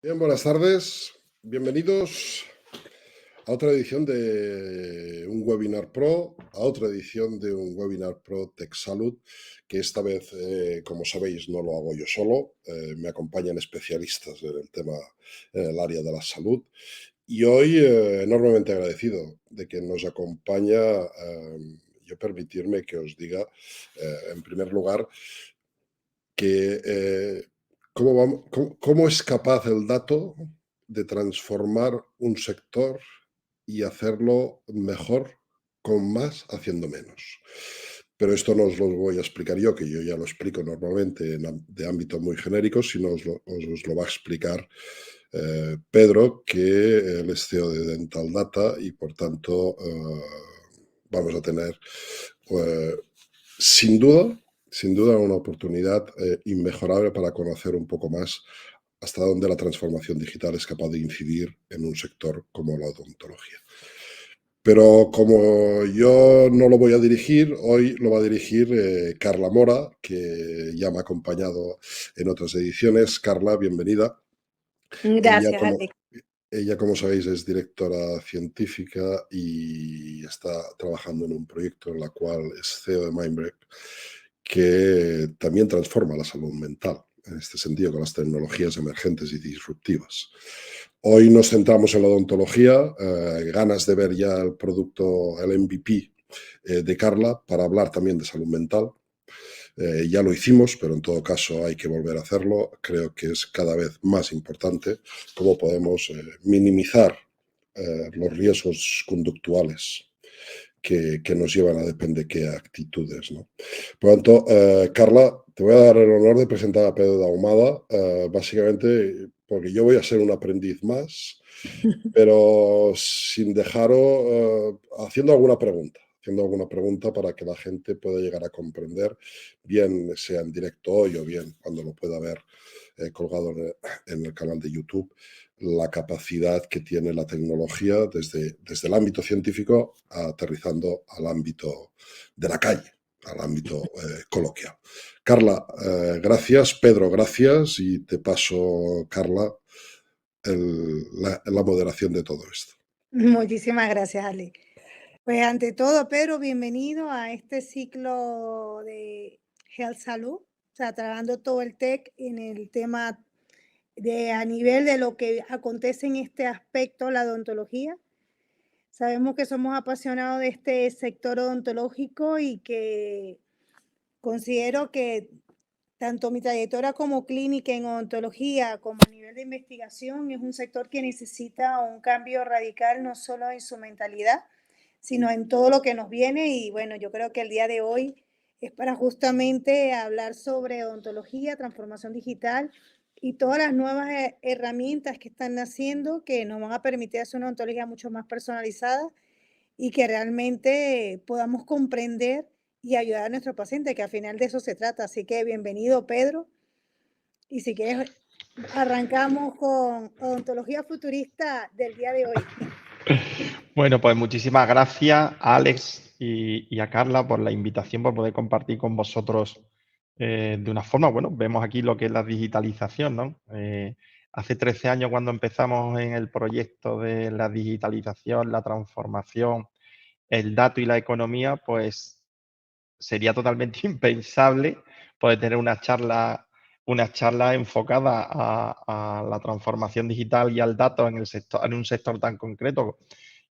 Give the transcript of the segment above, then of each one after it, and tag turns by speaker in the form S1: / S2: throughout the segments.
S1: Bien, buenas tardes. Bienvenidos a otra edición de un Webinar Pro, a otra edición de un Webinar Pro Tech Salud, que esta vez, como sabéis, no lo hago yo solo. Me acompañan especialistas en el tema, en el área de la salud. Y hoy, enormemente agradecido de que nos acompaña. Yo permitirme que os diga, en primer lugar, que cómo es capaz el dato de transformar un sector y hacerlo mejor con más haciendo menos. Pero esto no os lo voy a explicar yo, que yo ya lo explico normalmente de ámbito muy genérico, sino os lo va a explicar Pedro, que él es CEO de Dental Data y por tanto vamos a tener eh, sin duda, sin duda una oportunidad inmejorable para conocer un poco más hasta dónde la transformación digital es capaz de incidir en un sector como la odontología. Pero como yo no lo voy a dirigir, hoy lo va a dirigir Carla Mora, que ya me ha acompañado en otras ediciones. Carla, bienvenida. Ella,
S2: Gracias,
S1: como,
S2: Alex.
S1: ella, como sabéis, es directora científica y está trabajando en un proyecto en el cual es CEO de Mindbreak, que también transforma la salud mental, en este sentido, con las tecnologías emergentes y disruptivas. Hoy nos centramos en la odontología, ganas de ver ya el producto, el MVP de Carla, para hablar también de salud mental. Ya lo hicimos, pero en todo caso hay que volver a hacerlo. Creo que es cada vez más importante cómo podemos minimizar los riesgos conductuales que nos llevan a depender de qué actitudes, ¿no? Por lo tanto, Carla, te voy a dar el honor de presentar a Pedro Ahumada, básicamente porque yo voy a ser un aprendiz más, pero sin dejaros, haciendo alguna pregunta para que la gente pueda llegar a comprender, bien sea en directo hoy o bien cuando lo pueda ver colgado en el canal de YouTube, la capacidad que tiene la tecnología desde el ámbito científico aterrizando al ámbito de la calle, al ámbito coloquial. Carla, gracias. Pedro, gracias. Y te paso, Carla, la moderación de todo esto.
S2: Muchísimas gracias, Alex. Pues ante todo, Pedro, bienvenido a este ciclo de Health Salud, o sea, trabajando todo el tech en el tema de a nivel de lo que acontece en este aspecto, la odontología. Sabemos que somos apasionados de este sector odontológico y que considero que tanto mi trayectoria como clínica en odontología como a nivel de investigación es un sector que necesita un cambio radical no solo en su mentalidad, sino en todo lo que nos viene. Y bueno, yo creo que el día de hoy es para justamente hablar sobre odontología, transformación digital y todas las nuevas herramientas que están naciendo que nos van a permitir hacer una odontología mucho más personalizada y que realmente podamos comprender y ayudar a nuestro paciente, que al final de eso se trata. Así que bienvenido, Pedro. Y si quieres, arrancamos con odontología futurista del día de hoy.
S3: Bueno, pues muchísimas gracias a Alex y a Carla por la invitación, por poder compartir con vosotros de una forma, bueno, vemos aquí lo que es la digitalización, ¿no? Hace 13 años cuando empezamos en el proyecto de la digitalización, la transformación, el dato y la economía, pues sería totalmente impensable poder tener una charla enfocada a la transformación digital y al dato en el sector, en un sector tan concreto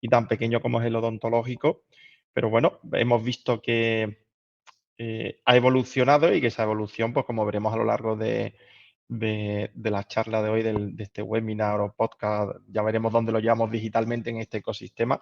S3: y tan pequeño como es el odontológico. Pero bueno, hemos visto que ha evolucionado y que esa evolución, pues como veremos a lo largo de la charla de hoy, de este webinar o podcast, ya veremos dónde lo llevamos digitalmente en este ecosistema,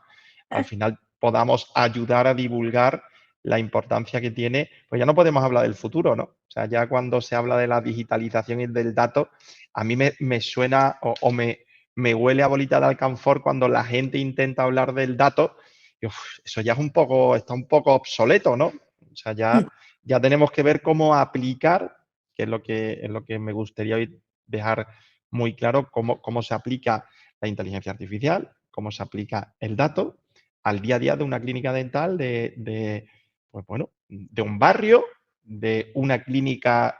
S3: al final podamos ayudar a divulgar la importancia que tiene, pues ya no podemos hablar del futuro, ¿no? O sea, ya cuando se habla de la digitalización y del dato, a mí me suena o me huele a bolita de alcanfor cuando la gente intenta hablar del dato, y, eso ya es está un poco obsoleto, ¿no? O sea, ya tenemos que ver cómo aplicar, que es lo que me gustaría hoy dejar muy claro, cómo se aplica la inteligencia artificial, cómo se aplica el dato al día a día de una clínica dental, pues bueno, de un barrio, de una clínica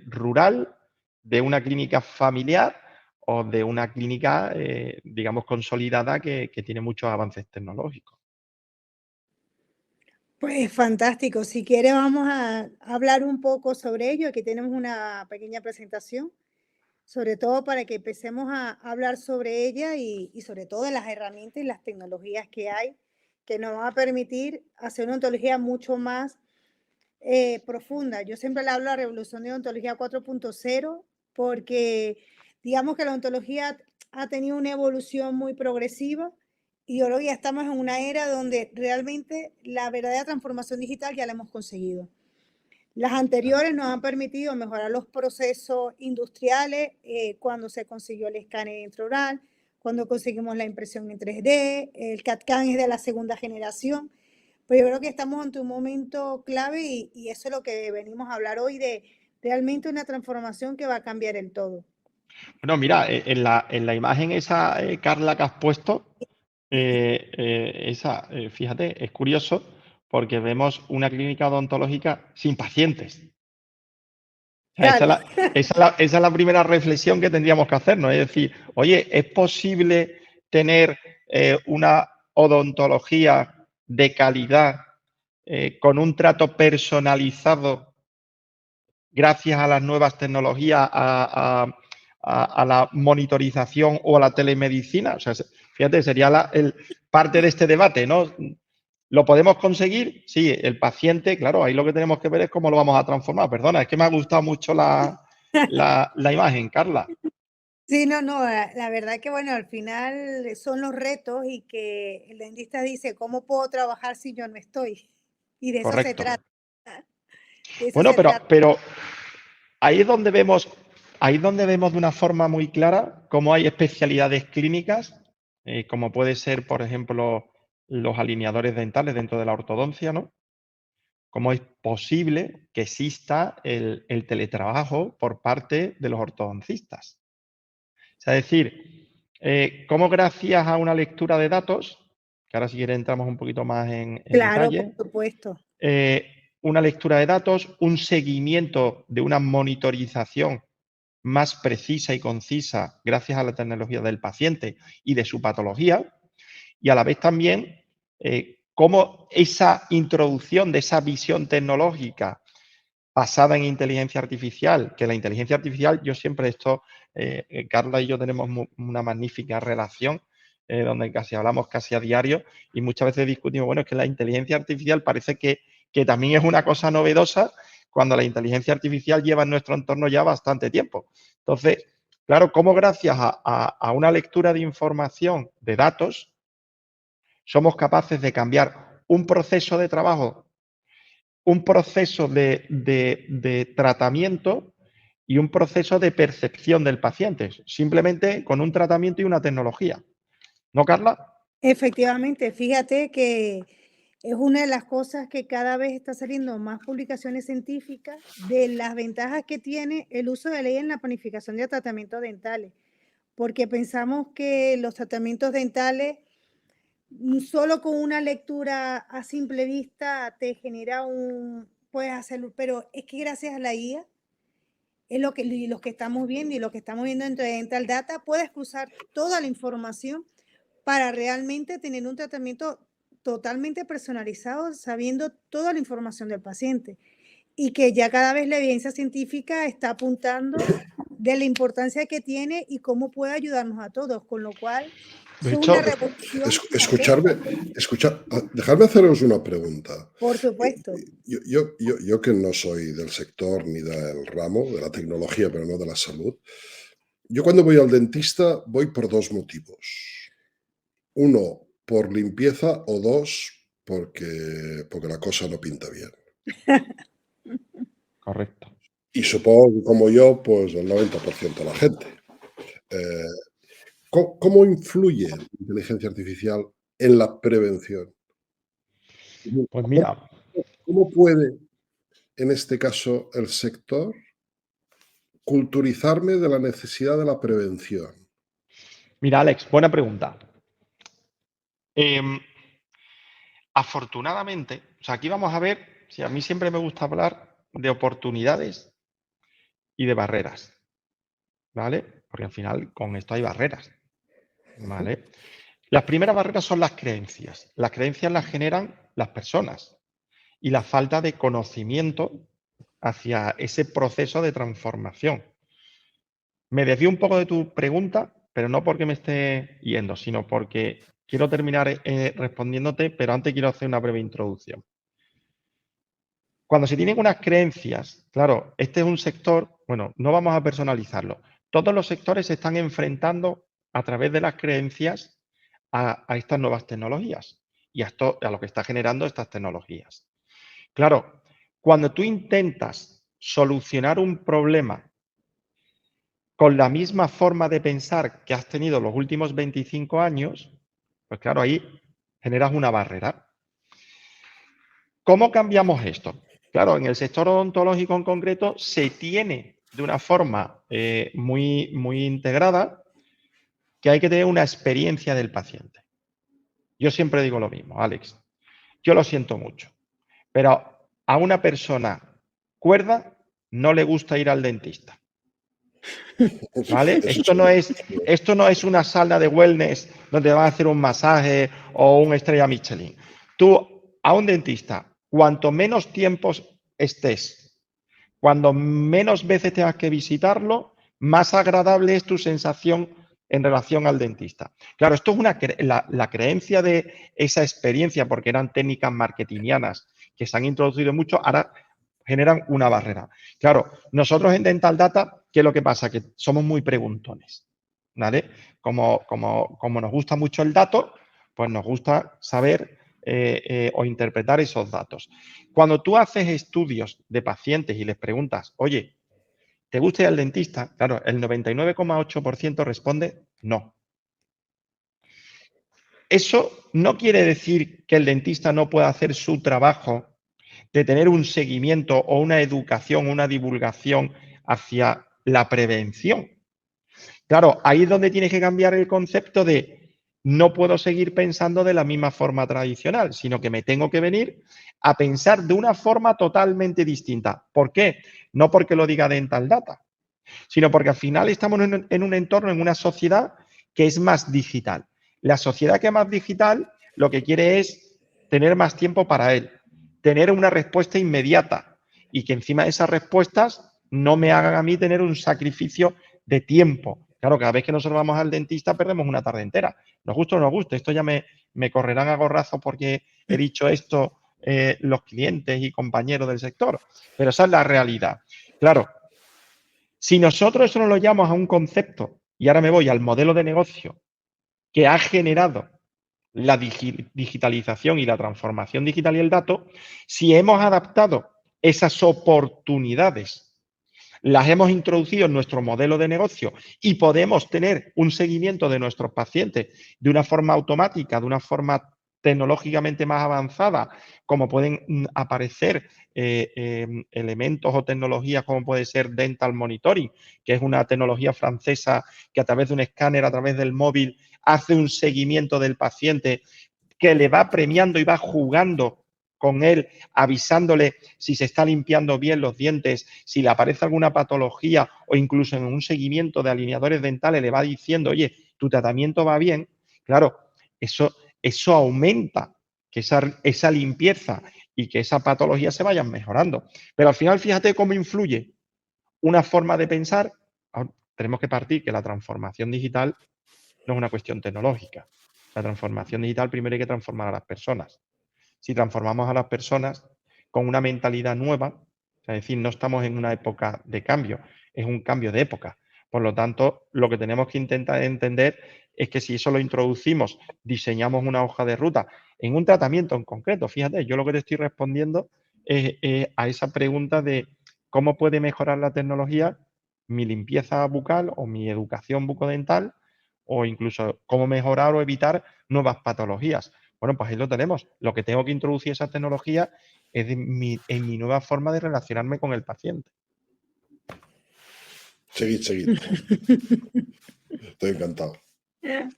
S3: rural, de una clínica familiar o de una clínica, digamos, consolidada que tiene muchos avances tecnológicos.
S2: Pues fantástico. Si quiere, vamos a hablar un poco sobre ello. Aquí tenemos una pequeña presentación, sobre todo para que empecemos a hablar sobre ella y sobre todo de las herramientas y las tecnologías que hay que nos van a permitir hacer una ontología mucho más profunda. Yo siempre le hablo de la revolución de ontología 4.0 porque digamos que la ontología ha tenido una evolución muy progresiva y ahora ya estamos en una era donde realmente la verdadera transformación digital ya la hemos conseguido. Las anteriores nos han permitido mejorar los procesos industriales cuando se consiguió el escáner intraoral, cuando conseguimos la impresión en 3D, el CAD/CAM es de la segunda generación, pero yo creo que estamos ante un momento clave y eso es lo que venimos a hablar hoy de realmente una transformación que va a cambiar el todo.
S3: Bueno, mira, en la imagen esa, Carla, que has puesto, fíjate, es curioso porque vemos una clínica odontológica sin pacientes. O sea,
S2: Claro.
S3: esa es la primera reflexión que tendríamos que hacernos. Es decir, oye, ¿es posible tener una odontología de calidad con un trato personalizado gracias a las nuevas tecnologías, a la monitorización o a la telemedicina? O sea, fíjate, sería parte de este debate, ¿no? ¿Lo podemos conseguir? Sí, el paciente, claro, ahí lo que tenemos que ver es cómo lo vamos a transformar. Perdona, es que me ha gustado mucho la imagen, Carla.
S2: Sí, no, la verdad que bueno, al final son los retos y que el dentista dice, ¿cómo puedo trabajar si yo no estoy? Y de eso se
S3: Correcto.
S2: trata. De eso
S3: Bueno,
S2: se trata.
S3: pero ahí es donde vemos de una forma muy clara cómo hay especialidades clínicas, como puede ser, por ejemplo, los alineadores dentales dentro de la ortodoncia, ¿no? Cómo es posible que exista el teletrabajo por parte de los ortodoncistas. O sea, es decir, cómo gracias a una lectura de datos, que ahora si quieres entramos un poquito más en
S2: Claro, por
S3: detalle,
S2: supuesto.
S3: una lectura de datos, un seguimiento de una monitorización más precisa y concisa gracias a la tecnología del paciente y de su patología, y a la vez también cómo esa introducción de esa visión tecnológica basada en inteligencia artificial, que la inteligencia artificial, yo siempre Carla y yo tenemos una magnífica relación, donde hablamos casi a diario y muchas veces discutimos, bueno, es que la inteligencia artificial parece que también es una cosa novedosa cuando la inteligencia artificial lleva en nuestro entorno ya bastante tiempo. Entonces, claro, cómo gracias a una lectura de información, de datos, somos capaces de cambiar un proceso de trabajo, un proceso de tratamiento y un proceso de percepción del paciente, simplemente con un tratamiento y una tecnología. ¿No, Carla?
S2: Efectivamente, fíjate que es una de las cosas que cada vez está saliendo más publicaciones científicas de las ventajas que tiene el uso de ley en la planificación de tratamientos dentales, porque pensamos que los tratamientos dentales solo con una lectura a simple vista te genera puedes hacerlo, pero es que gracias a la IA es lo que estamos viendo y lo que estamos viendo dentro de Dental Data, puedes cruzar toda la información para realmente tener un tratamiento totalmente personalizado, sabiendo toda la información del paciente. Y que ya cada vez la evidencia científica está apuntando de la importancia que tiene y cómo puede ayudarnos a todos, con lo cual
S3: De
S2: es una
S3: hecho,
S2: revolución.
S1: Dejadme haceros una pregunta.
S2: Por supuesto.
S1: Yo que no soy del sector ni del ramo, de la tecnología, pero no de la salud, yo cuando voy al dentista voy por dos motivos. Uno, por limpieza, o dos, porque la cosa no pinta bien.
S3: correcto.
S1: Y supongo que como yo, pues el 90% de la gente. Eh, ¿Cómo influye la inteligencia artificial en la prevención?
S3: Pues mira,
S1: ¿Cómo puede, en este caso, el sector culturizarme de la necesidad de la prevención?
S3: Alex, buena pregunta. Afortunadamente, o sea, aquí vamos a ver, si a mí siempre me gusta hablar de oportunidades y de barreras, ¿vale? porque al final con esto hay barreras, ¿vale? Las primeras barreras son las creencias. Las creencias las generan las personas y la falta de conocimiento hacia ese proceso de transformación. Me desvío un poco de tu pregunta, pero no porque me esté yendo, sino porque quiero terminar respondiéndote, pero antes quiero hacer una breve introducción. Cuando se tienen unas creencias, claro, este es un sector, bueno, no vamos a personalizarlo. Todos los sectores se están enfrentando a través de las creencias a estas nuevas tecnologías y a lo que está generando estas tecnologías. Claro, cuando tú intentas solucionar un problema con la misma forma de pensar que has tenido los últimos 25 años, pues claro, ahí generas una barrera. ¿Cómo cambiamos esto? Claro, en el sector odontológico en concreto se tiene de una forma muy integrada que hay que tener una experiencia del paciente. Yo siempre digo lo mismo, Alex. Yo lo siento mucho, pero a una persona cuerda no le gusta ir al dentista. ¿Vale? Esto no es una sala de wellness donde van a hacer un masaje o una estrella Michelin. Tú, a un dentista, cuanto menos tiempos estés, cuando menos veces tengas que visitarlo, más agradable es tu sensación en relación al dentista. Claro, esto es la creencia de esa experiencia, porque eran técnicas marketingianas que se han introducido mucho, ahora generan una barrera. Claro, nosotros en Dental Data, ¿qué es lo que pasa? Que somos muy preguntones, ¿vale? Como nos gusta mucho el dato, pues nos gusta saber o interpretar esos datos. Cuando tú haces estudios de pacientes y les preguntas, oye, ¿te gusta ir al dentista? Claro, el 99,8% responde no. Eso no quiere decir que el dentista no pueda hacer su trabajo de tener un seguimiento o una educación, una divulgación hacia la prevención. Claro, ahí es donde tienes que cambiar el concepto de no puedo seguir pensando de la misma forma tradicional, sino que me tengo que venir a pensar de una forma totalmente distinta. ¿Por qué? No porque lo diga Dental Data, sino porque al final estamos en un entorno, en una sociedad que es más digital. La sociedad que es más digital lo que quiere es tener más tiempo para él, tener una respuesta inmediata y que encima de esas respuestas no me hagan a mí tener un sacrificio de tiempo. Claro, cada vez que nosotros vamos al dentista perdemos una tarde entera. Nos gusta o no nos gusta. Esto ya me correrán a gorrazo porque he dicho esto los clientes y compañeros del sector. Pero esa es la realidad. Claro, si nosotros eso no lo llamamos a un concepto, y ahora me voy al modelo de negocio que ha generado la digitalización y la transformación digital y el dato, si hemos adaptado esas oportunidades, las hemos introducido en nuestro modelo de negocio y podemos tener un seguimiento de nuestros pacientes de una forma automática, de una forma tecnológicamente más avanzada, como pueden aparecer elementos o tecnologías como puede ser Dental Monitoring, que es una tecnología francesa que a través de un escáner, a través del móvil, hace un seguimiento del paciente que le va premiando y va jugando con él, avisándole si se está limpiando bien los dientes, si le aparece alguna patología o incluso en un seguimiento de alineadores dentales le va diciendo, oye, tu tratamiento va bien. Claro, eso aumenta que esa limpieza y que esa patología se vayan mejorando. Pero al final, fíjate cómo influye una forma de pensar. Tenemos que partir que la transformación digital no es una cuestión tecnológica. La transformación digital primero hay que transformar a las personas. Si transformamos a las personas con una mentalidad nueva, es decir, no estamos en una época de cambio, es un cambio de época. Por lo tanto, lo que tenemos que intentar entender es que si eso lo introducimos, diseñamos una hoja de ruta en un tratamiento en concreto, fíjate, yo lo que te estoy respondiendo es a esa pregunta de cómo puede mejorar la tecnología mi limpieza bucal o mi educación bucodental o incluso cómo mejorar o evitar nuevas patologías. Bueno, pues ahí lo tenemos. Lo que tengo que introducir esa tecnología es en mi nueva forma de relacionarme con el paciente.
S1: Seguid. Estoy encantado.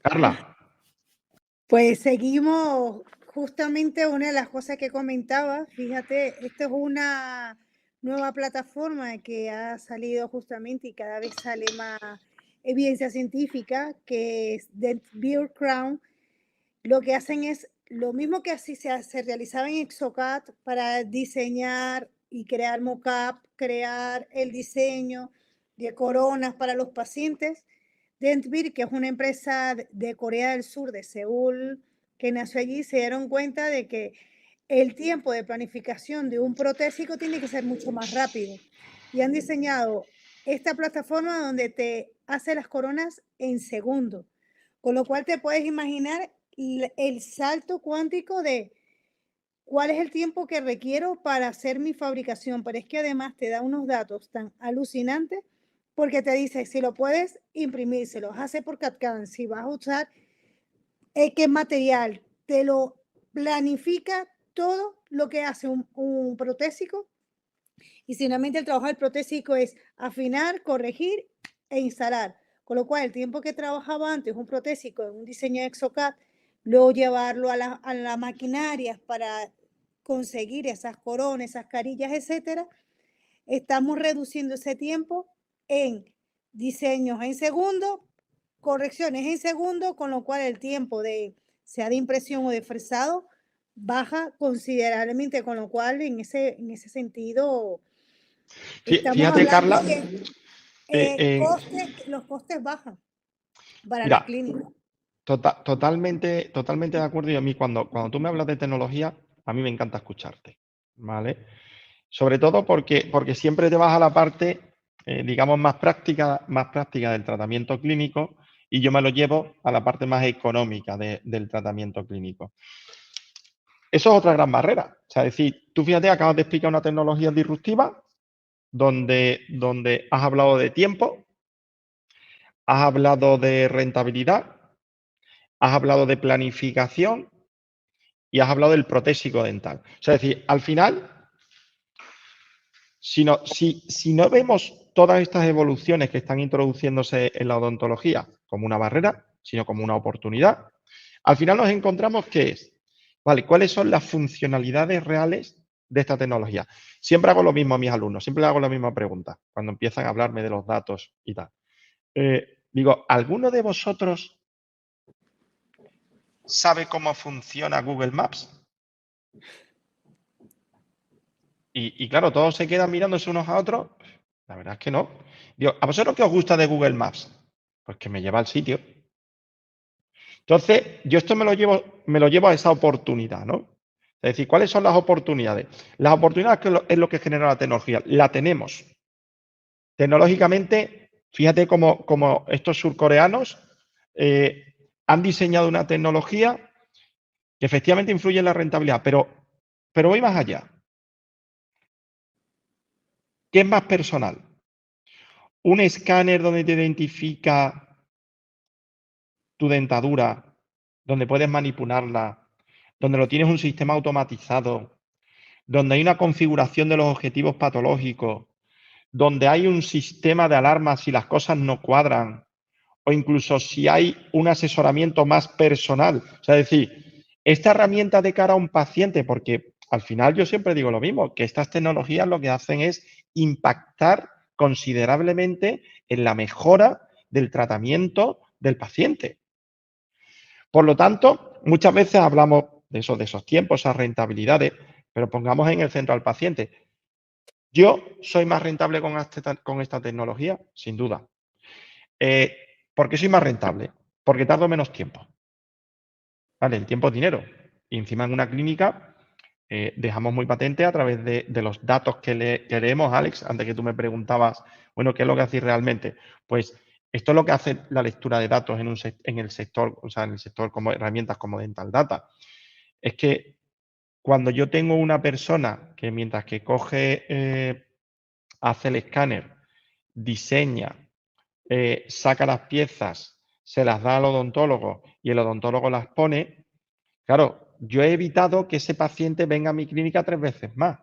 S3: Carla.
S2: Pues seguimos justamente una de las cosas que comentaba. Fíjate, esto es una nueva plataforma que ha salido justamente y cada vez sale más evidencia científica, que es Dent Beer Crown, lo que hacen es lo mismo que así se realizaba en Exocad para diseñar y crear mockup, crear el diseño de coronas para los pacientes. Dentbeer, que es una empresa de Corea del Sur, de Seúl, que nació allí, se dieron cuenta de que el tiempo de planificación de un protésico tiene que ser mucho más rápido. Y han diseñado esta plataforma donde te hace las coronas en segundos. Con lo cual te puedes imaginar el salto cuántico de cuál es el tiempo que requiero para hacer mi fabricación. Pero es que además te da unos datos tan alucinantes porque te dice si lo puedes imprimir, se los hace por CAD-CAM, si vas a usar qué material, te lo planifica todo lo que hace un protésico. Y finalmente el trabajo del protésico es afinar, corregir e instalar. Con lo cual, el tiempo que trabajaba antes un protésico en un diseño de Exocad, luego llevarlo a la maquinaria para conseguir esas coronas, esas carillas, etcétera, estamos reduciendo ese tiempo en diseños en segundo, correcciones en segundo, con lo cual el tiempo sea de impresión o de fresado baja considerablemente, con lo cual en ese sentido estamos
S3: Fíjate,
S2: hablando
S3: Carla,
S2: que los costes bajan para las
S3: mira,
S2: clínicas.
S3: totalmente de acuerdo. Y a mí cuando tú me hablas de tecnología, a mí me encanta escucharte, ¿vale? Sobre todo porque siempre te vas a la parte, digamos, más práctica del tratamiento clínico y yo me lo llevo a la parte más económica del tratamiento clínico. Eso es otra gran barrera. O sea, es decir, tú fíjate, acabas de explicar una tecnología disruptiva donde has hablado de tiempo, has hablado de rentabilidad, has hablado de planificación y has hablado del protésico dental. O sea, es decir, al final, si no vemos todas estas evoluciones que están introduciéndose en la odontología como una barrera, sino como una oportunidad, al final nos encontramos que es, ¿vale? ¿Cuáles son las funcionalidades reales de esta tecnología? Siempre hago lo mismo a mis alumnos, siempre les hago la misma pregunta cuando empiezan a hablarme de los datos y tal. Digo, ¿alguno de vosotros sabe cómo funciona Google Maps? Y claro, todos se quedan mirándose unos a otros. La verdad es que no. Digo, ¿a vosotros qué os gusta de Google Maps? Pues que me lleva al sitio. Entonces, yo esto me lo llevo a esa oportunidad, ¿no? Es decir, ¿cuáles son las oportunidades? Las oportunidades es lo que genera la tecnología. La tenemos. Tecnológicamente, fíjate cómo estos surcoreanos han diseñado una tecnología que efectivamente influye en la rentabilidad, pero voy más allá. ¿Qué es más personal? Un escáner donde te identifica tu dentadura, donde puedes manipularla, donde lo tienes un sistema automatizado, donde hay una configuración de los objetivos patológicos, donde hay un sistema de alarma si las cosas no cuadran, o incluso si hay un asesoramiento más personal. O sea, es decir, esta herramienta de cara a un paciente, porque al final yo siempre digo lo mismo, que estas tecnologías lo que hacen es impactar considerablemente en la mejora del tratamiento del paciente. Por lo tanto, muchas veces hablamos de esos tiempos, esas rentabilidades, pero pongamos en el centro al paciente. Yo soy más rentable con esta tecnología, sin duda. ¿Por qué soy más rentable? Porque tardo menos tiempo. ¿Vale? El tiempo es dinero. Y encima en una clínica dejamos muy patente a través de los datos que leemos, Alex, antes que tú me preguntabas, bueno, ¿qué es lo que hacéis realmente? Pues esto es lo que hace la lectura de datos en el sector, o sea, en el sector como herramientas como Dental Data. Es que cuando yo tengo una persona que mientras que hace el escáner, diseña, saca las piezas, se las da al odontólogo y el odontólogo las pone, claro, yo he evitado que ese paciente venga a mi clínica 3 veces más.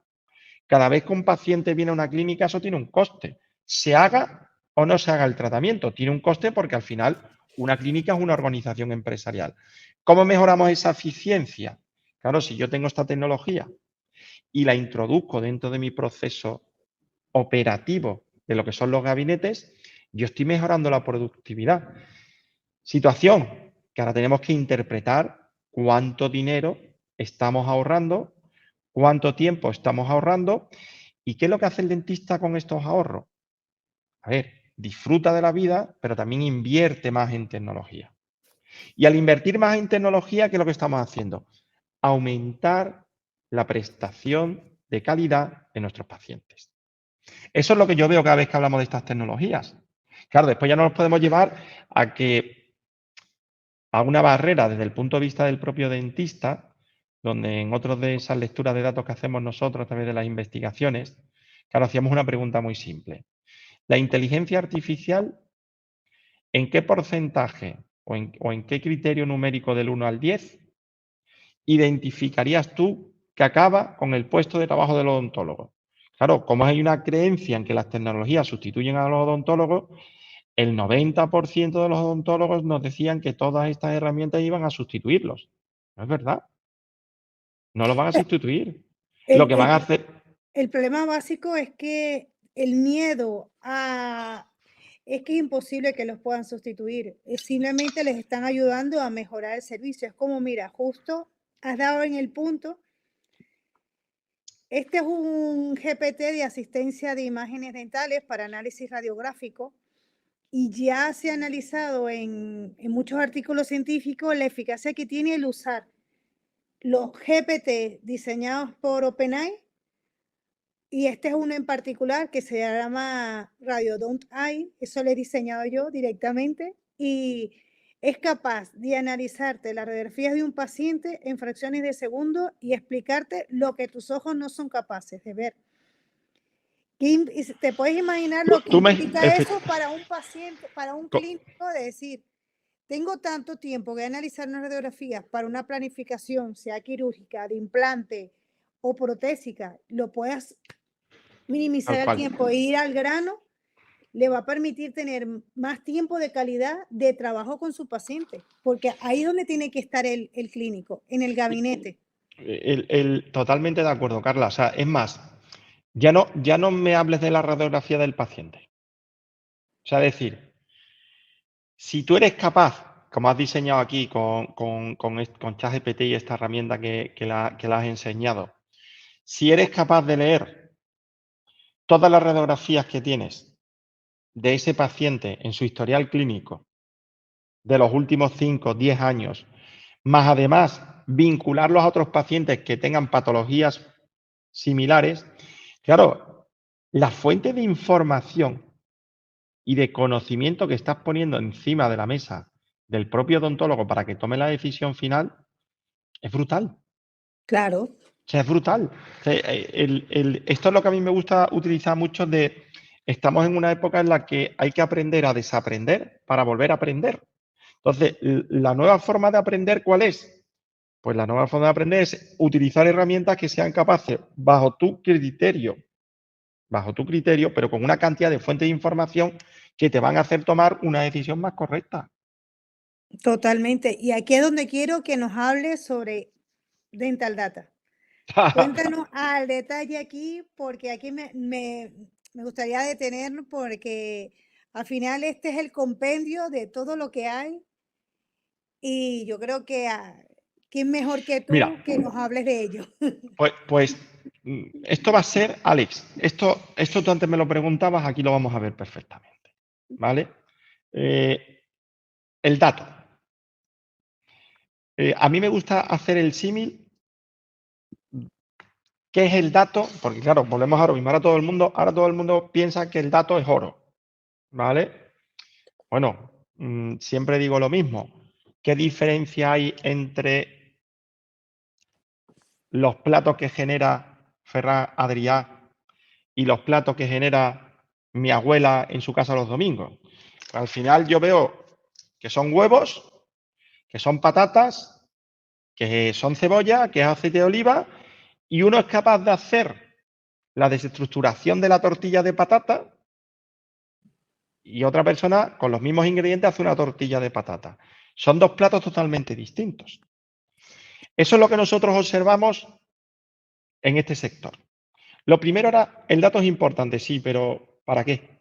S3: Cada vez que un paciente viene a una clínica, eso tiene un coste. Se haga o no se haga el tratamiento, tiene un coste porque al final una clínica es una organización empresarial. ¿Cómo mejoramos esa eficiencia? Claro, si yo tengo esta tecnología y la introduzco dentro de mi proceso operativo de lo que son los gabinetes, yo estoy mejorando la productividad. Situación que ahora tenemos que interpretar cuánto dinero estamos ahorrando, cuánto tiempo estamos ahorrando y qué es lo que hace el dentista con estos ahorros. A ver, disfruta de la vida, pero también invierte más en tecnología. Y al invertir más en tecnología, ¿qué es lo que estamos haciendo? Aumentar la prestación de calidad de nuestros pacientes. Eso es lo que yo veo cada vez que hablamos de estas tecnologías. Claro, después ya no nos podemos llevar a que a una barrera desde el punto de vista del propio dentista, donde en otras de esas lecturas de datos que hacemos nosotros a través de las investigaciones, claro, hacíamos una pregunta muy simple. ¿La inteligencia artificial en qué porcentaje o en qué criterio numérico del 1 al 10 identificarías tú que acaba con el puesto de trabajo del odontólogo? Claro, como hay una creencia en que las tecnologías sustituyen a los odontólogos, el 90% de los odontólogos nos decían que todas estas herramientas iban a sustituirlos. No es verdad. No los van a sustituir. Lo que van a hacer...
S2: El problema básico es que el miedo es que es imposible que los puedan sustituir. Simplemente les están ayudando a mejorar el servicio. Es como, mira, justo has dado en el punto. Este es un GPT de asistencia de imágenes dentales para análisis radiográfico y ya se ha analizado en muchos artículos científicos la eficacia que tiene el usar los GPT diseñados por OpenAI, y este es uno en particular que se llama Radiodont AI, eso lo he diseñado yo directamente, y es capaz de analizarte las radiografías de un paciente en fracciones de segundo y explicarte lo que tus ojos no son capaces de ver. ¿Te puedes imaginar lo que implica eso para un paciente, para un clínico, de decir, tengo tanto tiempo que analizar unas radiografías para una planificación, sea quirúrgica, de implante o protésica, lo puedas minimizar el tiempo e ir al grano? Le va a permitir tener más tiempo de calidad de trabajo con su paciente, porque ahí es donde tiene que estar el clínico, en el gabinete.
S3: Totalmente de acuerdo, Carla. O sea, es más, ya no me hables de la radiografía del paciente. O sea, decir, si tú eres capaz, como has diseñado aquí con ChatGPT y esta herramienta que la has enseñado, si eres capaz de leer todas las radiografías que tienes de ese paciente en su historial clínico de los últimos 5 o 10 años, más además vincularlos a otros pacientes que tengan patologías similares, claro, la fuente de información y de conocimiento que estás poniendo encima de la mesa del propio odontólogo para que tome la decisión final es brutal.
S2: Claro.
S3: O sea, es brutal. O sea, esto es lo que a mí me gusta utilizar mucho estamos en una época en la que hay que aprender a desaprender para volver a aprender. Entonces, la nueva forma de aprender, ¿cuál es? Pues la nueva forma de aprender es utilizar herramientas que sean capaces, bajo tu criterio, pero con una cantidad de fuentes de información que te van a hacer tomar una decisión más correcta.
S2: Totalmente. Y aquí es donde quiero que nos hables sobre Dental Data. Cuéntanos al detalle aquí, porque aquí me gustaría detenernos, porque al final este es el compendio de todo lo que hay, y yo creo que ¿quién mejor que tú que nos hables de ello?
S3: Pues esto va a ser, Alex, esto tú antes me lo preguntabas, aquí lo vamos a ver perfectamente, ¿vale? El dato. A mí me gusta hacer el símil. ¿Qué es el dato? Porque claro, volvemos a lo mismo. Ahora todo el mundo piensa que el dato es oro, ¿vale? Bueno, siempre digo lo mismo. ¿Qué diferencia hay entre los platos que genera Ferran Adrià y los platos que genera mi abuela en su casa los domingos? Al final yo veo que son huevos, que son patatas, que son cebolla, que es aceite de oliva, y uno es capaz de hacer la desestructuración de la tortilla de patata y otra persona con los mismos ingredientes hace una tortilla de patata. Son dos platos totalmente distintos. Eso es lo que nosotros observamos en este sector. Lo primero era, el dato es importante, sí, pero ¿para qué?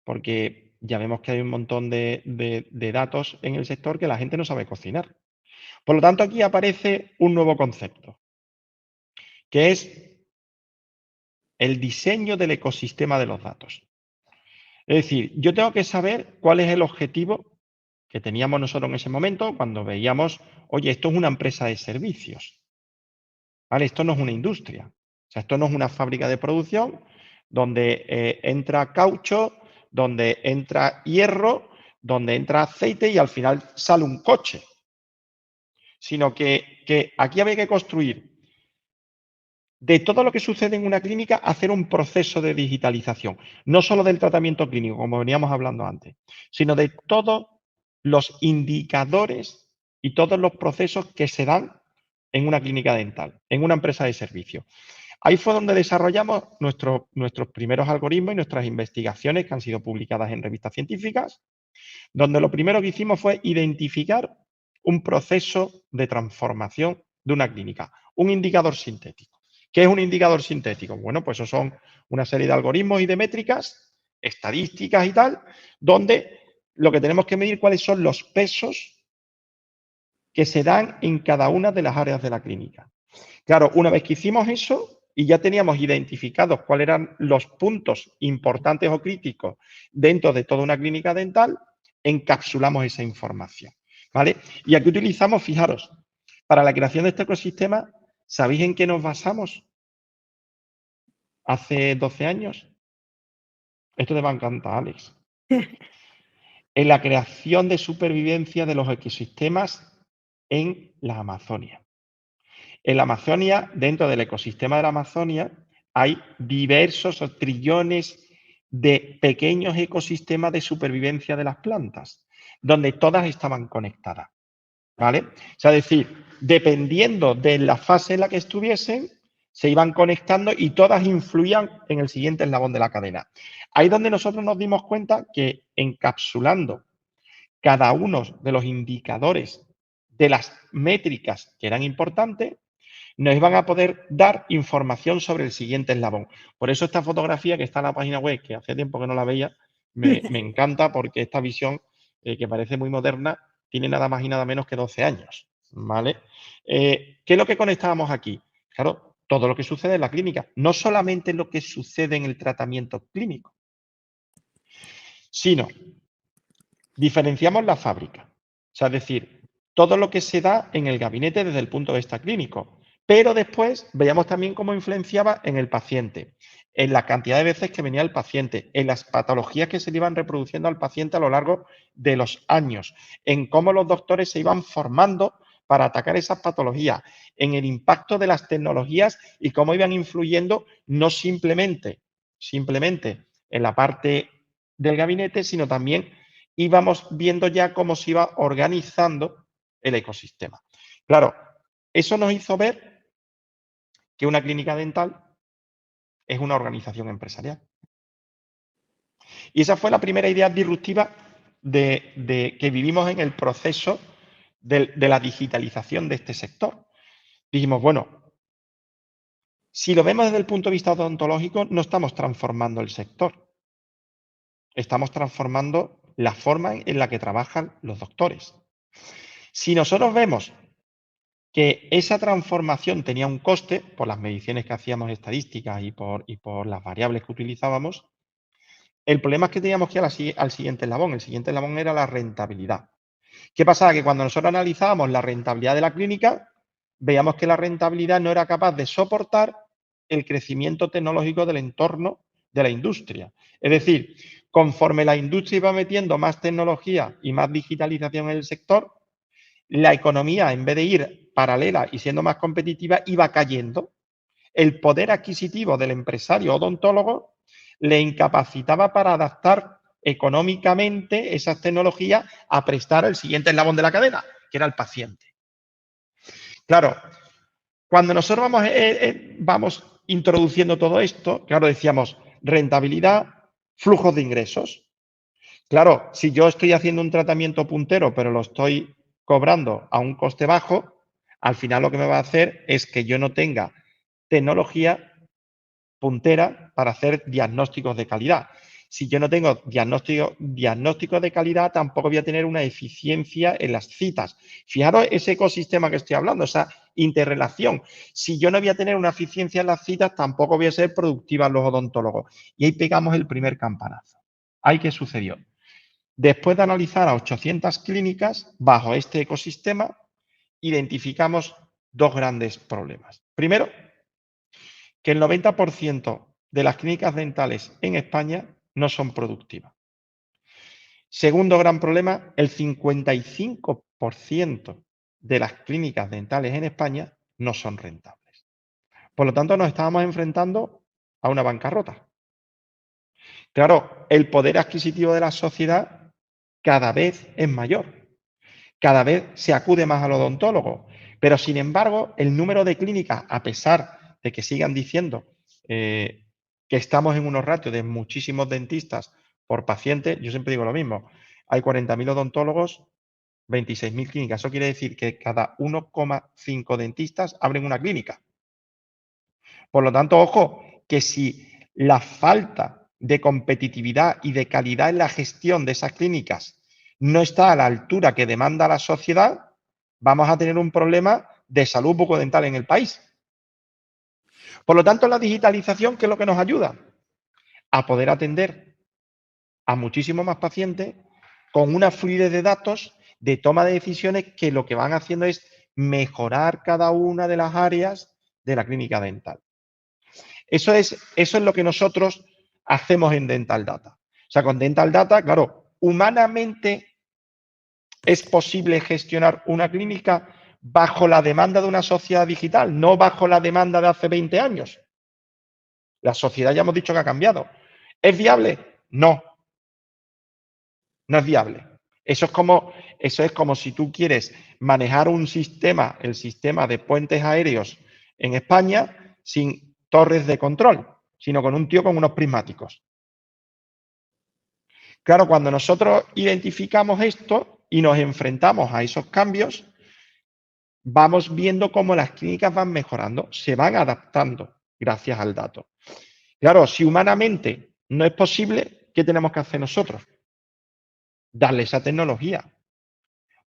S3: porque ya vemos que hay un montón de datos en el sector que la gente no sabe cocinar. Por lo tanto, aquí aparece un nuevo concepto, que es el diseño del ecosistema de los datos. Es decir, yo tengo que saber cuál es el objetivo que teníamos nosotros en ese momento cuando veíamos, oye, esto es una empresa de servicios, ¿vale? Esto no es una industria, o sea, esto no es una fábrica de producción donde entra caucho, donde entra hierro, donde entra aceite y al final sale un coche, sino que aquí había que construir de todo lo que sucede en una clínica, hacer un proceso de digitalización, no solo del tratamiento clínico, como veníamos hablando antes, sino de todos los indicadores y todos los procesos que se dan en una clínica dental, en una empresa de servicio. Ahí fue donde desarrollamos nuestros primeros algoritmos y nuestras investigaciones que han sido publicadas en revistas científicas, donde lo primero que hicimos fue identificar un proceso de transformación de una clínica, un indicador sintético. ¿Qué es un indicador sintético? Bueno, pues eso son una serie de algoritmos y de métricas, estadísticas y tal, donde lo que tenemos que medir cuáles son los pesos que se dan en cada una de las áreas de la clínica. Claro, una vez que hicimos eso y ya teníamos identificados cuáles eran los puntos importantes o críticos dentro de toda una clínica dental, encapsulamos esa información, ¿vale? Y aquí utilizamos, fijaros, para la creación de este ecosistema, ¿sabéis en qué nos basamos hace 12 años? Esto te va a encantar, Alex. En la creación de supervivencia de los ecosistemas en la Amazonia. En la Amazonia, dentro del ecosistema de la Amazonia, hay diversos trillones de pequeños ecosistemas de supervivencia de las plantas, donde todas estaban conectadas, ¿vale? O sea, es decir, dependiendo de la fase en la que estuviesen, se iban conectando y todas influían en el siguiente eslabón de la cadena. Ahí es donde nosotros nos dimos cuenta que encapsulando cada uno de los indicadores de las métricas que eran importantes, nos iban a poder dar información sobre el siguiente eslabón. Por eso esta fotografía que está en la página web, que hace tiempo que no la veía, me encanta porque esta visión, que parece muy moderna, tiene nada más y nada menos que 12 años, ¿vale? ¿Qué es lo que conectábamos aquí? Claro, todo lo que sucede en la clínica, no solamente lo que sucede en el tratamiento clínico, sino diferenciamos la fábrica, o sea, es decir, todo lo que se da en el gabinete desde el punto de vista clínico, pero después veíamos también cómo influenciaba en el paciente, en la cantidad de veces que venía el paciente, en las patologías que se le iban reproduciendo al paciente a lo largo de los años, en cómo los doctores se iban formando para atacar esas patologías, en el impacto de las tecnologías y cómo iban influyendo no simplemente en la parte del gabinete, sino también íbamos viendo ya cómo se iba organizando el ecosistema. Claro, eso nos hizo ver que una clínica dental es una organización empresarial. Y esa fue la primera idea disruptiva de que vivimos en el proceso de la digitalización de este sector. Dijimos, bueno, si lo vemos desde el punto de vista odontológico, no estamos transformando el sector. Estamos transformando la forma en la que trabajan los doctores. Si nosotros vemos que esa transformación tenía un coste por las mediciones que hacíamos estadísticas y por las variables que utilizábamos, el problema es que teníamos que ir al siguiente eslabón. El siguiente eslabón era la rentabilidad. ¿Qué pasaba? Que cuando nosotros analizábamos la rentabilidad de la clínica, veíamos que la rentabilidad no era capaz de soportar el crecimiento tecnológico del entorno de la industria. Es decir, conforme la industria iba metiendo más tecnología y más digitalización en el sector, la economía, en vez de ir paralela y siendo más competitiva, iba cayendo. El poder adquisitivo del empresario odontólogo le incapacitaba para adaptar económicamente esas tecnologías a prestar el siguiente eslabón de la cadena, que era el paciente. Claro, cuando nosotros vamos introduciendo todo esto, claro, decíamos rentabilidad, flujos de ingresos. Claro, si yo estoy haciendo un tratamiento puntero, pero lo estoy cobrando a un coste bajo, al final lo que me va a hacer es que yo no tenga tecnología puntera para hacer diagnósticos de calidad. Si yo no tengo diagnóstico de calidad, tampoco voy a tener una eficiencia en las citas. Fijaros ese ecosistema que estoy hablando, esa interrelación. Si yo no voy a tener una eficiencia en las citas, tampoco voy a ser productiva en los odontólogos. Y ahí pegamos el primer campanazo. ¿Ahí qué sucedió? Después de analizar a 800 clínicas bajo este ecosistema, identificamos dos grandes problemas. Primero, que el 90% de las clínicas dentales en España no son productivas. Segundo gran problema, el 55% de las clínicas dentales en España no son rentables. Por lo tanto, nos estábamos enfrentando a una bancarrota. Claro, el poder adquisitivo de la sociedad cada vez es mayor. Cada vez se acude más al odontólogo. Pero, sin embargo, el número de clínicas, a pesar de que sigan diciendo que estamos en unos ratios de muchísimos dentistas por paciente, yo siempre digo lo mismo. Hay 40.000 odontólogos, 26.000 clínicas. Eso quiere decir que cada 1,5 dentistas abren una clínica. Por lo tanto, ojo, que si la falta de competitividad y de calidad en la gestión de esas clínicas no está a la altura que demanda la sociedad, vamos a tener un problema de salud bucodental en el país. Por lo tanto, la digitalización, ¿qué es lo que nos ayuda? A poder atender a muchísimos más pacientes con una fluidez de datos de toma de decisiones que lo que van haciendo es mejorar cada una de las áreas de la clínica dental. Eso es lo que nosotros hacemos en Dental Data. O sea, con Dental Data, claro, humanamente es posible gestionar una clínica bajo la demanda de una sociedad digital, no bajo la demanda de hace 20 años. La sociedad ya hemos dicho que ha cambiado. ¿Es viable? No. No es viable. Eso es como si tú quieres manejar un sistema, el sistema de puentes aéreos en España, sin torres de control, sino con un tío con unos prismáticos. Claro, cuando nosotros identificamos esto y nos enfrentamos a esos cambios, vamos viendo cómo las clínicas van mejorando, se van adaptando gracias al dato. Claro, si humanamente no es posible, ¿qué tenemos que hacer nosotros? Darle esa tecnología.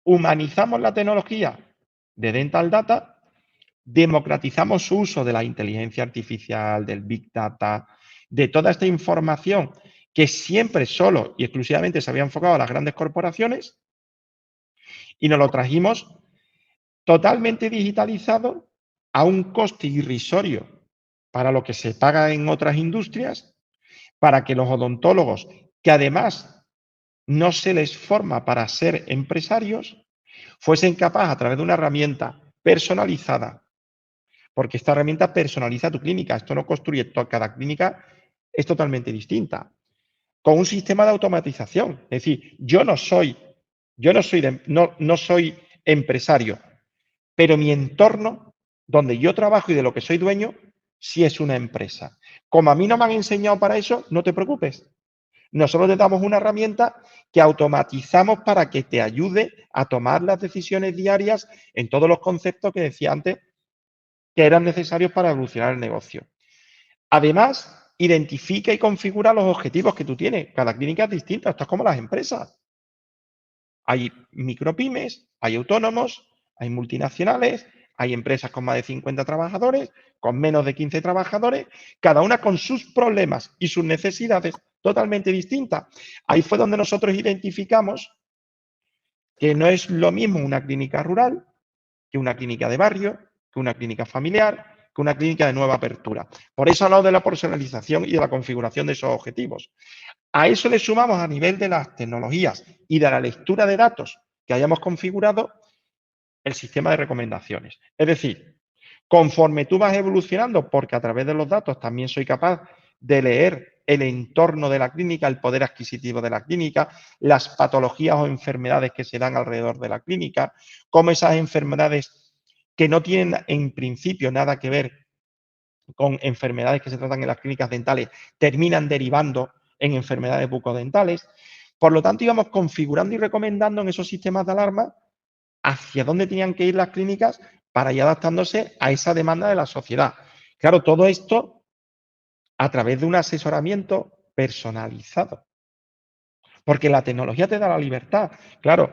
S3: Humanizamos la tecnología de Dental Data, democratizamos su uso de la inteligencia artificial, del Big Data, de toda esta información que siempre solo y exclusivamente se había enfocado a las grandes corporaciones y nos lo trajimos totalmente digitalizado a un coste irrisorio para lo que se paga en otras industrias, para que los odontólogos, que además no se les forma para ser empresarios, fuesen capaces a través de una herramienta personalizada, porque esta herramienta personaliza tu clínica, esto no construye cada clínica, es totalmente distinta, con un sistema de automatización. Es decir, yo no soy empresario, pero mi entorno, donde yo trabajo y de lo que soy dueño, sí es una empresa. Como a mí no me han enseñado para eso, no te preocupes. Nosotros te damos una herramienta que automatizamos para que te ayude a tomar las decisiones diarias en todos los conceptos que decía antes que eran necesarios para evolucionar el negocio. Además, identifica y configura los objetivos que tú tienes. Cada clínica es distinta, esto es como las empresas. Hay micropymes, hay autónomos, hay multinacionales, hay empresas con más de 50 trabajadores, con menos de 15 trabajadores, cada una con sus problemas y sus necesidades totalmente distintas. Ahí fue donde nosotros identificamos que no es lo mismo una clínica rural que una clínica de barrio, que una clínica familiar, que una clínica de nueva apertura. Por eso he hablado de la personalización y de la configuración de esos objetivos. A eso le sumamos a nivel de las tecnologías y de la lectura de datos que hayamos configurado el sistema de recomendaciones. Es decir, conforme tú vas evolucionando, porque a través de los datos también soy capaz de leer el entorno de la clínica, el poder adquisitivo de la clínica, las patologías o enfermedades que se dan alrededor de la clínica, cómo esas enfermedades que no tienen en principio nada que ver con enfermedades que se tratan en las clínicas dentales terminan derivando en enfermedades bucodentales. Por lo tanto, íbamos configurando y recomendando en esos sistemas de alarma hacia dónde tenían que ir las clínicas para ir adaptándose a esa demanda de la sociedad. Claro, todo esto a través de un asesoramiento personalizado. Porque la tecnología te da la libertad. Claro,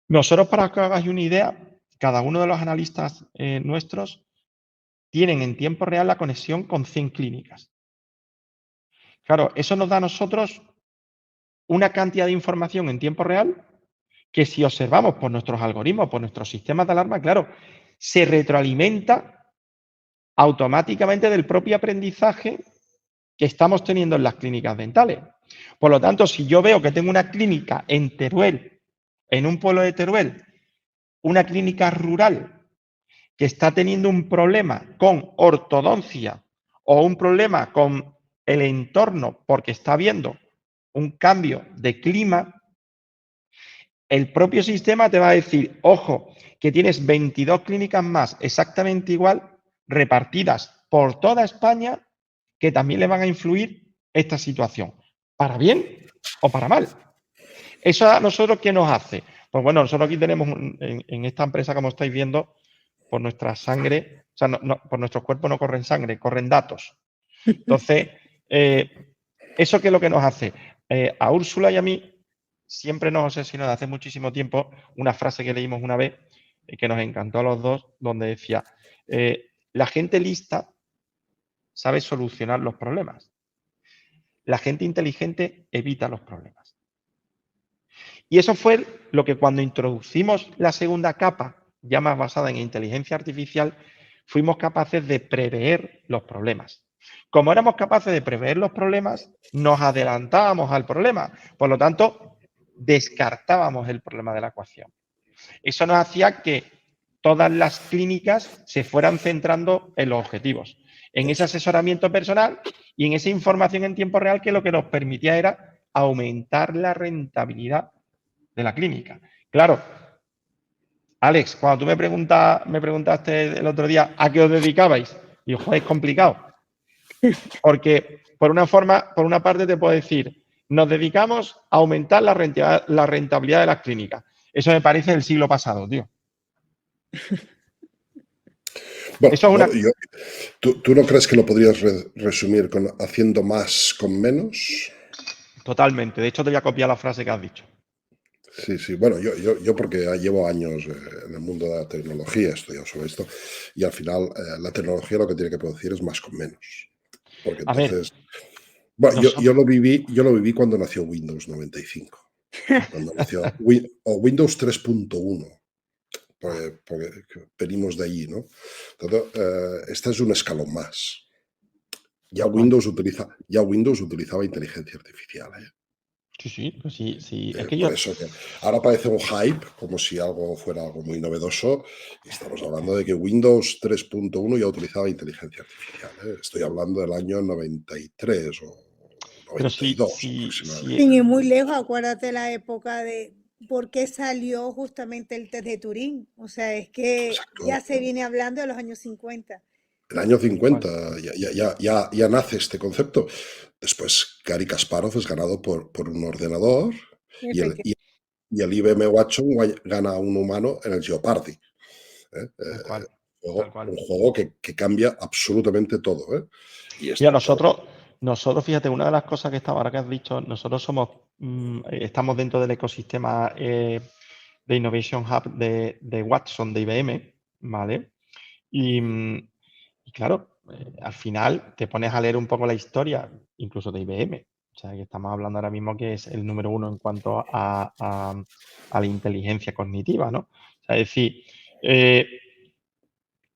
S3: nosotros, para que os hagáis una idea, cada uno de los analistas nuestros tienen en tiempo real la conexión con 100 clínicas. Claro, eso nos da a nosotros una cantidad de información en tiempo real que, si observamos por nuestros algoritmos, por nuestros sistemas de alarma, claro, se retroalimenta automáticamente del propio aprendizaje que estamos teniendo en las clínicas dentales. Por lo tanto, si yo veo que tengo una clínica en Teruel, en un pueblo de Teruel, una clínica rural que está teniendo un problema con ortodoncia o un problema con el entorno porque está habiendo un cambio de clima, el propio sistema te va a decir, ojo, que tienes 22 clínicas más exactamente igual, repartidas por toda España, que también le van a influir esta situación, para bien o para mal. ¿Eso a nosotros qué nos hace? Pues bueno, nosotros aquí tenemos, en esta empresa, como estáis viendo, por nuestra sangre, o sea, por nuestros cuerpos no corren sangre, corren datos. Entonces, ¿eso qué es lo que nos hace? A Úrsula y a mí siempre nos obsesionó desde hace muchísimo tiempo una frase que leímos una vez, que nos encantó a los dos, donde decía, la gente lista sabe solucionar los problemas. La gente inteligente evita los problemas. Y eso fue lo que, cuando introducimos la segunda capa, ya más basada en inteligencia artificial, fuimos capaces de prever los problemas. Como éramos capaces de prever los problemas, nos adelantábamos al problema. Por lo tanto, descartábamos el problema de la ecuación. Eso nos hacía que todas las clínicas se fueran centrando en los objetivos, en ese asesoramiento personal y en esa información en tiempo real, que lo que nos permitía era aumentar la rentabilidad de la clínica. Claro, Alex, cuando tú me preguntaste el otro día a qué os dedicabais, digo, joder, es complicado. Porque por una parte te puedo decir, nos dedicamos a aumentar la rentabilidad de las clínicas. Eso me parece del siglo pasado, tío.
S1: Bueno,
S3: eso es una...
S1: ¿tú no crees que lo podrías resumir con haciendo más con menos?
S3: Totalmente. De hecho, te voy a copiar la frase que has dicho.
S1: Sí, sí. Bueno, yo porque llevo años en el mundo de la tecnología, he estudiado sobre esto, y al final la tecnología lo que tiene que producir es más con menos. Porque entonces... Bueno, yo lo viví cuando nació Windows 95. Cuando nació Windows 3.1. Porque venimos de allí, ¿no? Entonces, este es un escalón más. Ya Windows utilizaba inteligencia artificial, ¿eh?
S3: Sí, pues sí. Es que
S1: Por eso que ahora parece un hype, como si algo fuera algo muy novedoso, y estamos hablando de que Windows 3.1 ya utilizaba inteligencia artificial, ¿eh? Estoy hablando del año 93 o 92 aproximadamente.
S2: Sin ir muy lejos, acuérdate la época de por qué salió justamente el test de Turing. O sea, es que
S1: Exacto.
S2: ya se viene hablando de los años 50.
S1: El año 50 ya nace este concepto. Después, Garry Kasparov es ganado por un ordenador y el IBM Watson gana a un humano en el Jeopardy.
S3: Tal cual.
S1: Un juego que cambia absolutamente todo, ¿eh?
S3: Mira, nosotros, fíjate, una de las cosas que ahora que has dicho, nosotros estamos dentro del ecosistema de Innovation Hub de Watson, de IBM, ¿vale? Y claro, al final te pones a leer un poco la historia, incluso de IBM. O sea, que estamos hablando ahora mismo que es el número uno en cuanto a la inteligencia cognitiva, ¿no? O sea, es decir,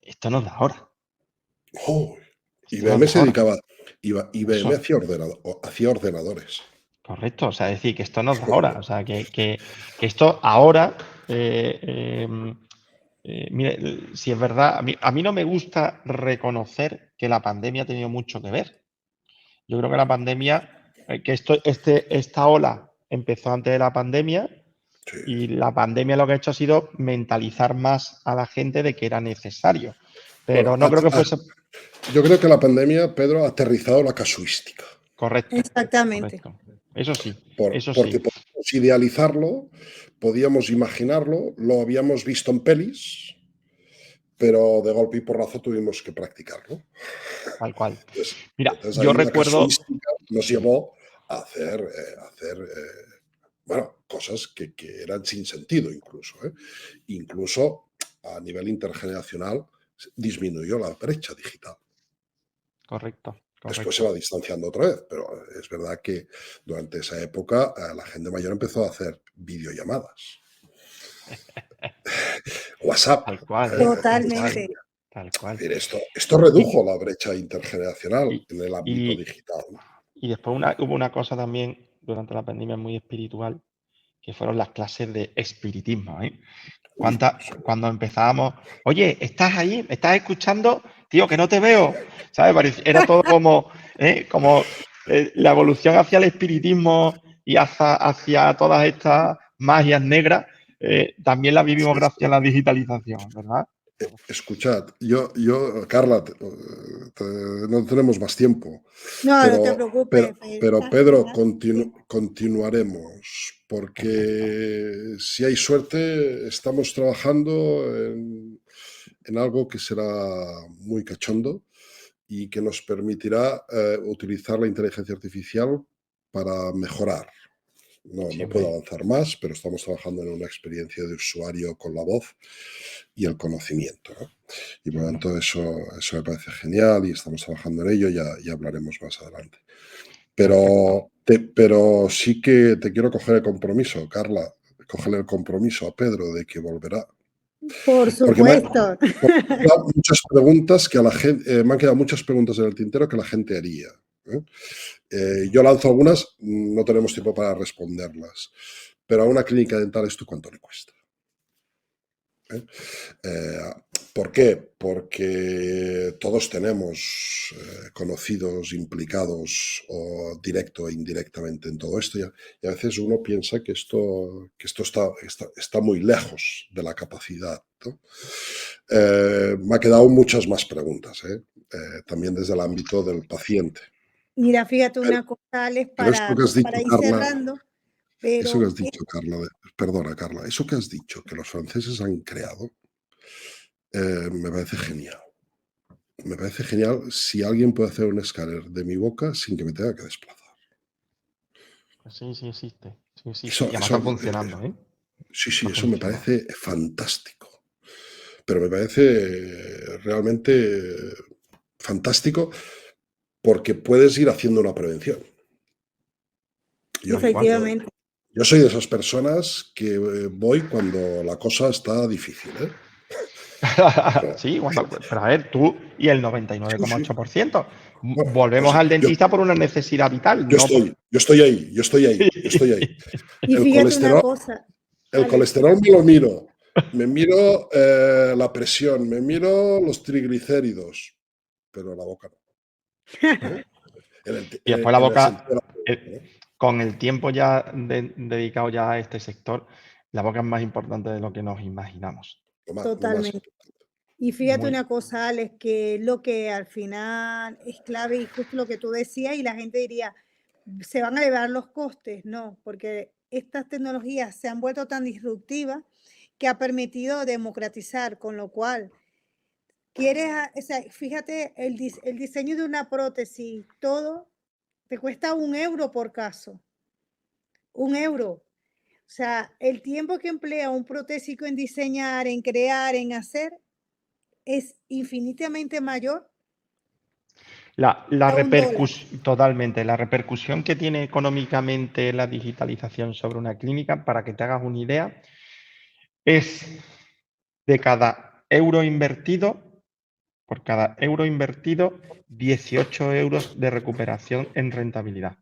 S3: esto nos da ahora.
S1: Oh, IBM se dedicaba, IBM hacía ordenadores.
S3: Correcto, o sea, es decir, que esto nos da ahora. O sea, que esto ahora, mire, si es verdad, a mí no me gusta reconocer que la pandemia ha tenido mucho que ver. Yo creo que la pandemia, que esta ola empezó antes de la pandemia,
S1: Sí.
S3: y la pandemia lo que ha hecho ha sido mentalizar más a la gente de que era necesario. Pero
S1: Bueno,
S3: no creo que fuese...
S1: Yo creo que la pandemia, Pedro, ha aterrizado la casuística.
S3: Correcto.
S2: Exactamente.
S3: Correcto. Eso sí.
S1: Porque podíamos idealizarlo, podíamos imaginarlo, lo habíamos visto en pelis, pero de golpe y porrazo tuvimos que practicarlo.
S3: Tal cual.
S1: Entonces,
S3: Mira,
S1: entonces
S3: yo
S1: ahí la
S3: recuerdo...
S1: casuística nos llevó a hacer, bueno, cosas que eran sin sentido incluso. Incluso a nivel intergeneracional disminuyó la brecha digital.
S3: Correcto,
S1: Después se va
S3: correcto.
S1: distanciando otra vez, pero es verdad que durante esa época la gente mayor empezó a hacer videollamadas. WhatsApp.
S3: Tal cual, tal cual,
S2: Totalmente.
S3: tal cual.
S1: Esto redujo la brecha intergeneracional
S3: Y,
S1: en el ámbito
S3: y,
S1: digital.
S3: y después hubo una cosa también durante la pandemia muy espiritual, que fueron las clases de espiritismo.
S1: Uy,
S3: Cuando empezábamos, oye, ¿estás ahí? ¿Me estás escuchando? Tío, que no te veo. ¿Sabes? Era todo como la evolución hacia el espiritismo y hacia todas estas magias negras, también la vivimos
S1: sí,
S3: gracias a la digitalización, ¿verdad?
S1: escuchad, Carla, no tenemos más tiempo,
S2: No, no te
S1: pero,
S2: preocupes.
S1: Pedro,
S2: Sí.
S1: continuaremos,
S3: Perfecto.
S1: porque si hay suerte, estamos trabajando en algo que será muy cachondo y que nos permitirá utilizar la inteligencia artificial para mejorar. No puedo
S3: Siempre.
S1: avanzar más, pero estamos trabajando en una experiencia de usuario con la voz y el conocimiento, ¿no? Y por lo tanto eso me parece genial y estamos trabajando en ello, ya hablaremos más adelante.
S3: Perfecto.
S1: Pero sí que te quiero coger el compromiso, Carla, cogerle el compromiso a Pedro de que volverá.
S2: Por
S1: Porque
S2: supuesto.
S1: muchas preguntas que a la gente, me han quedado muchas preguntas en el tintero que la gente haría. Yo lanzo algunas, no tenemos tiempo para responderlas. Pero a una clínica dental, ¿esto cuánto le cuesta? ¿Por qué? Porque todos tenemos conocidos implicados o directo e indirectamente en todo esto y a veces uno piensa que esto está muy lejos de la capacidad, ¿no? Me ha quedado muchas más preguntas, también desde el ámbito del paciente.
S2: Mira, fíjate
S1: Pero,
S2: una cosa, Alex,
S1: pero esto que has dicho,
S2: para ir
S1: Carla,
S2: cerrando,
S1: eso que
S2: pero
S1: has dicho, Carla, perdona, Carla, eso que has dicho, que los franceses han creado, me parece genial. Me parece genial si alguien puede hacer un escáner de mi boca sin que me tenga que desplazar.
S3: Pues sí, sí existe. Sí existe.
S1: Eso,
S3: Y además
S1: eso,
S3: está funcionando, ¿eh?
S1: sí,
S3: Está
S1: eso me
S3: funcionando.
S1: parece fantástico. Pero me parece realmente fantástico porque puedes ir haciendo una prevención. Yo,
S3: Tal cual.
S1: yo,
S2: efectivamente.
S1: yo soy de esas personas que voy cuando la cosa está difícil, ¿eh?
S3: Sí, pero a ver, tú y el
S1: Sí, sí.
S3: 99,8%.
S1: Bueno,
S3: Volvemos
S1: pues
S3: al dentista por una necesidad vital,
S1: yo
S3: no por...
S1: estoy ahí, yo estoy ahí, yo estoy ahí.
S2: Y
S1: El
S2: fíjate una
S1: colesterol,
S2: cosa,
S1: el
S2: Alex,
S1: colesterol me miro la presión, me miro los triglicéridos, pero la boca no. ¿Eh?
S3: Y después la
S1: En el
S3: boca,
S1: sentido de la prevención, ¿no?
S3: con el tiempo ya dedicado ya a este sector, la boca es más importante de lo que nos imaginamos.
S1: Lo más
S2: totalmente.
S1: importante.
S2: Y fíjate
S3: Muy,
S2: una cosa, Alex, que lo que al final es clave y justo lo que tú decías y la gente diría, se van a elevar los costes, no, porque estas tecnologías se han vuelto tan disruptivas que ha permitido democratizar, con lo cual o sea, fíjate, el diseño de una prótesis, todo te cuesta 1 euro por caso, 1 euro. O sea, el tiempo que emplea un protésico en diseñar, en crear, en hacer, es infinitamente mayor a $1.
S3: Totalmente, la repercusión que tiene económicamente la digitalización sobre una clínica, para que te hagas una idea, es de cada euro invertido, por cada euro invertido, 18 euros de recuperación en rentabilidad.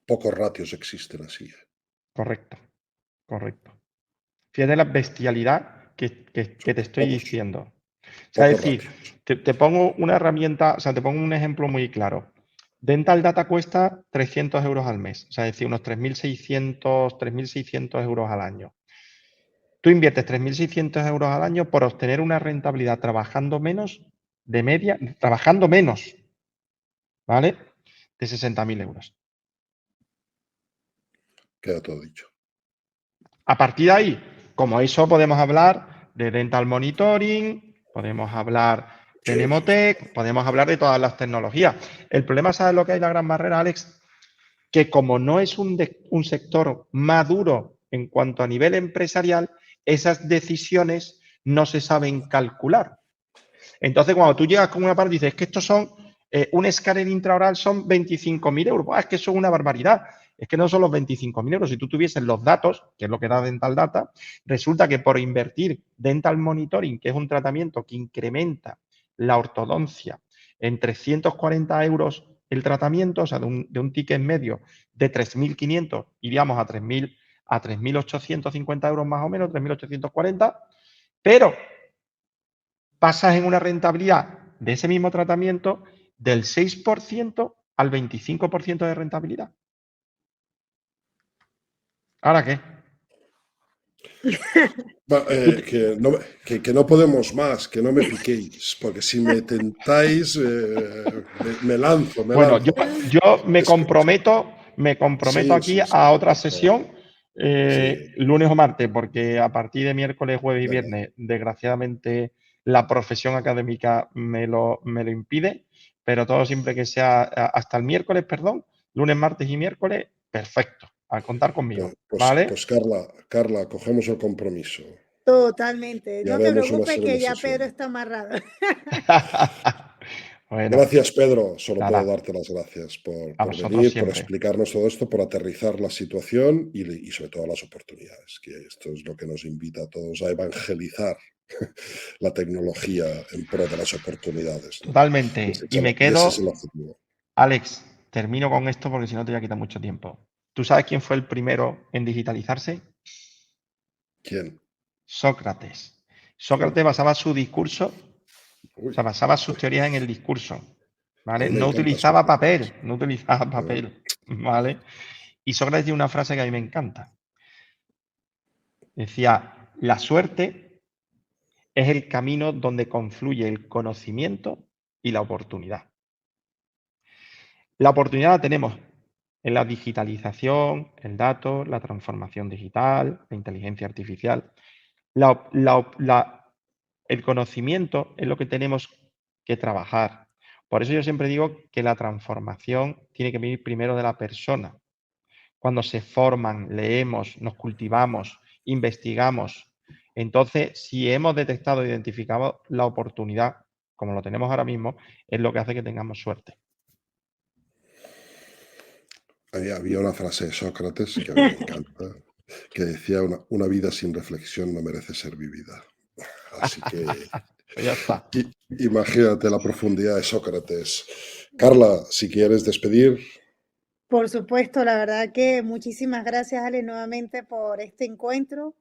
S1: Pocos ratios existen así.
S3: Correcto, correcto. Fíjate la bestialidad que te estoy
S1: Pocos,
S3: diciendo. O sea, es
S1: pocos
S3: decir,
S1: ratios.
S3: te pongo una herramienta, o sea, te pongo un ejemplo muy claro. Dental Data cuesta 300 euros al mes, o sea, es decir, unos 3.600 euros al año. Tú inviertes 3.600 euros al año por obtener una rentabilidad trabajando menos, de media, trabajando menos, ¿vale? De 60.000 euros.
S1: Queda todo dicho.
S3: A partir de ahí, como eso podemos hablar de Dental Monitoring, podemos hablar de Nemotec, podemos hablar de todas las tecnologías. El problema, ¿sabes lo que hay la gran barrera, Alex? Que como no es un sector maduro en cuanto a nivel empresarial, esas decisiones no se saben calcular. Entonces, cuando tú llegas con una parte y dices, es que estos son, un escáner intraoral son 25.000 euros. Es que eso es una barbaridad. Es que no son los 25.000 euros. Si tú tuvieses los datos, que es lo que da Dental Data, resulta que por invertir Dental Monitoring, que es un tratamiento que incrementa la ortodoncia en 340 euros el tratamiento, o sea, de un ticket medio de 3.500, iríamos a 3.850 euros más o menos, 3.840, pero pasas en una rentabilidad de ese mismo tratamiento del 6% al 25% de rentabilidad. ¿Ahora qué?
S1: Que no podemos más, que no me piquéis, porque si me tentáis, me lanzo.
S3: Bueno, yo me comprometo
S1: Sí,
S3: aquí
S1: sí, sí,
S3: a otra
S1: por
S3: sesión,
S1: favor. Sí,
S3: lunes o martes, porque a partir de miércoles, jueves y
S1: venga.
S3: viernes, desgraciadamente, la profesión académica me lo impide, pero todo siempre que sea hasta el miércoles, perdón, lunes, martes y miércoles, perfecto, a contar conmigo, ¿vale?
S1: Pues Carla, cogemos el compromiso.
S2: Totalmente.
S1: Y
S2: No te
S1: haremos una
S2: preocupes que
S1: segunda
S2: ya Pedro
S1: sesión.
S2: está amarrado.
S3: Bueno,
S1: Gracias, Pedro. Solo
S3: nada,
S1: puedo darte las gracias
S3: a
S1: por
S3: vosotros
S1: venir, por
S3: siempre.
S1: explicarnos todo esto, por aterrizar la situación y sobre todo las oportunidades, que esto es lo que nos invita a todos a evangelizar la tecnología en pro de las oportunidades, ¿no?
S3: Totalmente. Y me
S1: Y ese es
S3: quedo,
S1: el objetivo.
S3: Alex, termino con esto porque si no te voy a quitar mucho tiempo. ¿Tú sabes quién fue el primero en digitalizarse?
S1: ¿Quién?
S3: Sócrates.
S1: ¿Cómo?
S3: Sócrates basaba su discurso, o
S1: Uy,
S3: sea, basaba sus teorías en el discurso,
S1: a
S3: ¿vale?
S1: mí me
S3: No
S1: encanta
S3: utilizaba
S1: Sócrates.
S3: papel, no utilizaba papel, ¿vale? Y Sócrates tiene una frase que a mí me encanta. Decía, la suerte es el camino donde confluye el conocimiento y la oportunidad. La oportunidad la tenemos en la digitalización, el dato, la transformación digital, la inteligencia artificial. El conocimiento es lo que tenemos que trabajar. Por eso yo siempre digo que la transformación tiene que venir primero de la persona. Cuando se forman, leemos, nos cultivamos, investigamos. Entonces, si hemos detectado e identificado la oportunidad, como lo tenemos ahora mismo, es lo que hace que tengamos suerte.
S1: Había una frase de Sócrates que a mí me encanta, que decía una vida sin reflexión no merece ser vivida. Así que
S3: Pues ya está.
S1: imagínate la profundidad de Sócrates. Carla, si quieres despedir.
S2: Por supuesto, la verdad que muchísimas gracias, Ale, nuevamente por este encuentro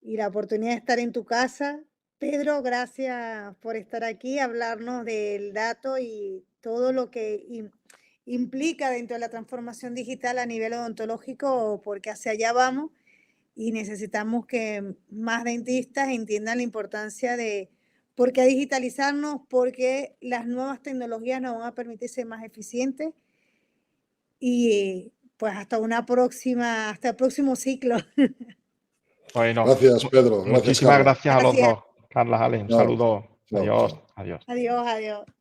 S2: y la oportunidad de estar en tu casa. Pedro, gracias por estar aquí, hablarnos del dato y todo lo que implica dentro de la transformación digital a nivel odontológico, porque hacia allá vamos y necesitamos que más dentistas entiendan la importancia de por qué digitalizarnos, porque las nuevas tecnologías nos van a permitir ser más eficientes y pues hasta el próximo ciclo.
S3: Bueno,
S1: Gracias, Pedro. Gracias,
S3: muchísimas
S1: Carla.
S3: gracias a los
S2: Gracias.
S3: dos. Carla, Ale, un
S1: Chao,
S3: saludo.
S1: chao,
S3: Adiós,
S1: chao.
S3: adiós.
S2: Adiós, adiós.